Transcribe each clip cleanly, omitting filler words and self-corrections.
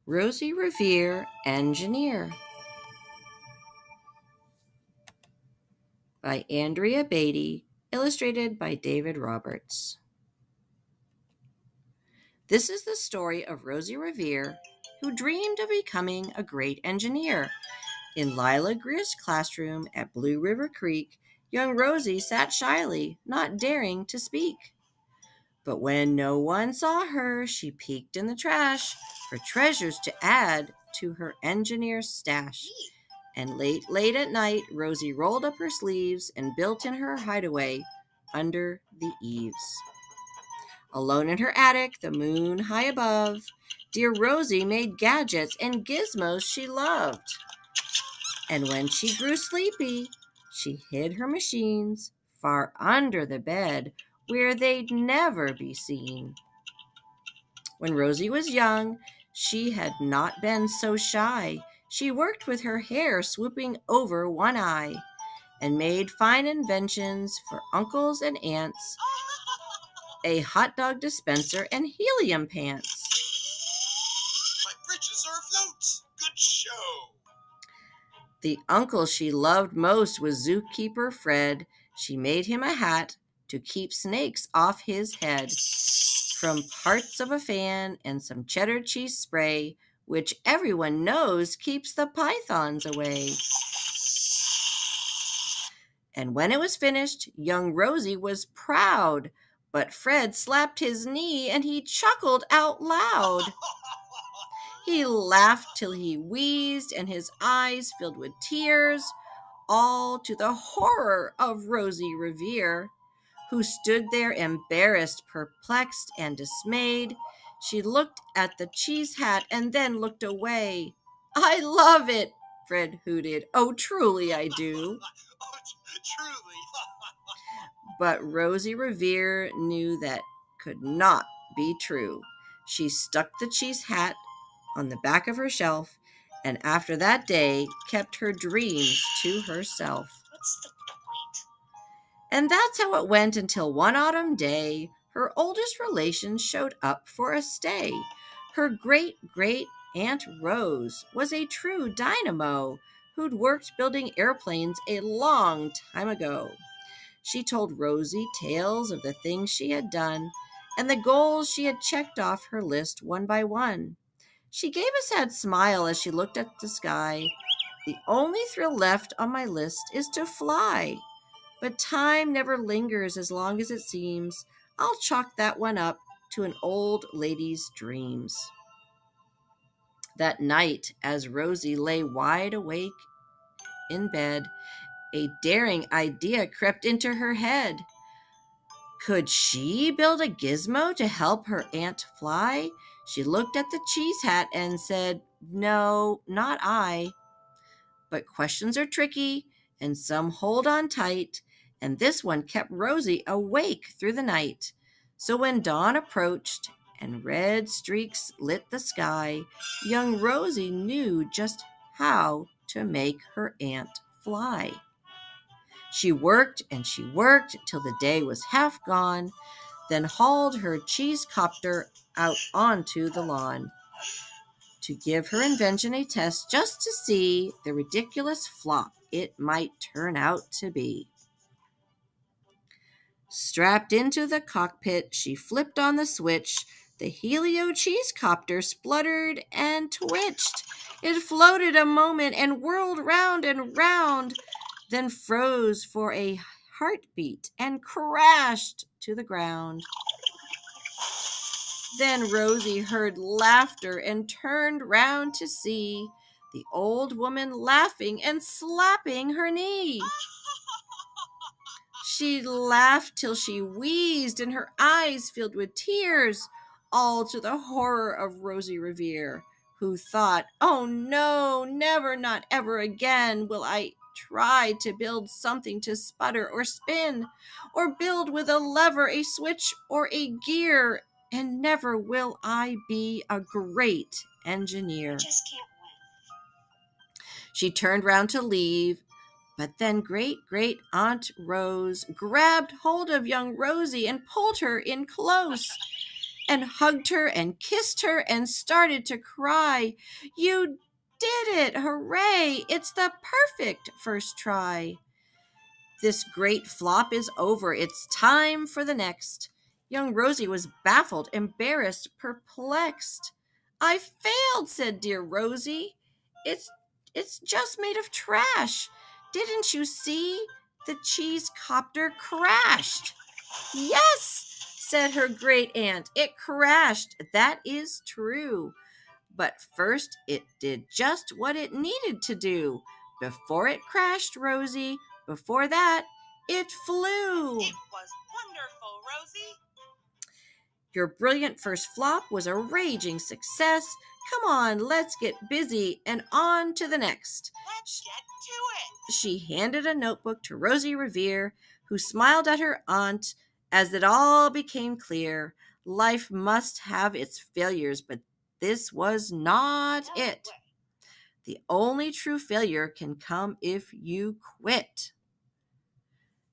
Rosie Revere, Engineer by Andrea Beaty, illustrated by David Roberts. This is the story of Rosie Revere, who dreamed of becoming a great engineer. In Lila Greer's classroom at Blue River Creek, young Rosie sat shyly, not daring to speak. But when no one saw her, she peeked in the trash for treasures to add to her engineer's stash. And late at night, Rosie rolled up her sleeves and built in her hideaway under the eaves. Alone in her attic, the moon high above, dear Rosie made gadgets and gizmos she loved. And when she grew sleepy, she hid her machines far under the bed where they'd never be seen. When Rosie was young, she had not been so shy. She worked with her hair swooping over one eye and made fine inventions for uncles and aunts, a hot dog dispenser and helium pants. My britches are afloat. Good show. The uncle she loved most was zookeeper Fred. She made him a hat to keep snakes off his head. From parts of a fan and some cheddar cheese spray, which everyone knows keeps the pythons away. And when it was finished, young Rosie was proud, but Fred slapped his knee and he chuckled out loud. He laughed till he wheezed and his eyes filled with tears, all to the horror of Rosie Revere, who stood there embarrassed, perplexed, and dismayed. She looked at the cheese hat and then looked away. "I love it," Fred hooted. "Oh, truly I do." Truly. But Rosie Revere knew that could not be true. She stuck the cheese hat on the back of her shelf, and after that day kept her dreams to herself. What's the point? And that's how it went until one autumn day, her oldest relation showed up for a stay. Her great-great-aunt Rose was a true dynamo who'd worked building airplanes a long time ago. She told Rosie tales of the things she had done and the goals she had checked off her list one by one. She gave a sad smile as she looked at the sky. "The only thrill left on my list is to fly. But time never lingers as long as it seems. I'll chalk that one up to an old lady's dreams." That night, as Rosie lay wide awake in bed, a daring idea crept into her head. Could she build a gizmo to help her aunt fly? She looked at the cheese hat and said, "No, not I." But questions are tricky, and some hold on tight, and this one kept Rosie awake through the night. So when dawn approached and red streaks lit the sky, young Rosie knew just how to make her aunt fly. She worked and she worked till the day was half gone, then hauled her cheese copter out onto the lawn to give her invention a test just to see the ridiculous flop it might turn out to be. Strapped into the cockpit, she flipped on the switch. The helio cheese copter spluttered and twitched. It floated a moment and whirled round and round, then froze for a heartbeat and crashed to the ground. Then Rosie heard laughter and turned round to see the old woman laughing and slapping her knee. She laughed till she wheezed and her eyes filled with tears, all to the horror of Rosie Revere, who thought, "Oh no, never, not ever again will I try to build something to sputter or spin, or build with a lever, a switch, or a gear, and never will I be a great engineer." I just can't win. She turned round to leave, but then great-great-aunt Rose grabbed hold of young Rosie and pulled her in close. and hugged her and kissed her and started to cry. You did it! Hooray! It's the perfect first try. This great flop is over. It's time for the next. Young Rosie was baffled, embarrassed, perplexed. I failed, said dear Rosie. It's just made of trash. Didn't you see? The cheese copter crashed. Yes, said her great aunt. It crashed. That is true. But first it did just what it needed to do. Before it crashed, Rosie, before that, it flew. It was wonderful, Rosie. Your brilliant first flop was a raging success. Come on, let's get busy and on to the next. Let's get to it. She handed a notebook to Rosie Revere, who smiled at her aunt as it all became clear. Life must have its failures, but this was not it. The only true failure can come if you quit.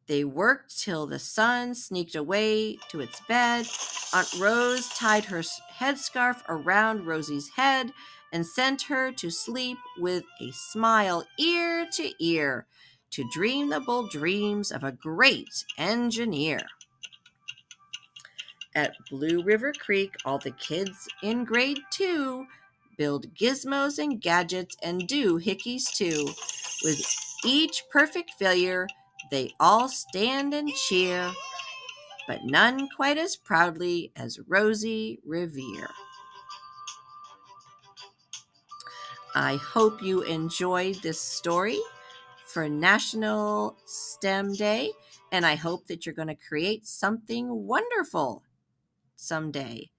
They worked till the sun sneaked away to its bed. Aunt Rose tied her headscarf around Rosie's head and sent her to sleep with a smile ear to ear, to dream the bold dreams of a great engineer. At Blue River Creek, all the kids in grade 2 build gizmos and gadgets and do hickeys too. With each perfect failure, they all stand and cheer, but none quite as proudly as Rosie Revere. I hope you enjoyed this story for National STEM Day, and I hope that you're going to create something wonderful someday.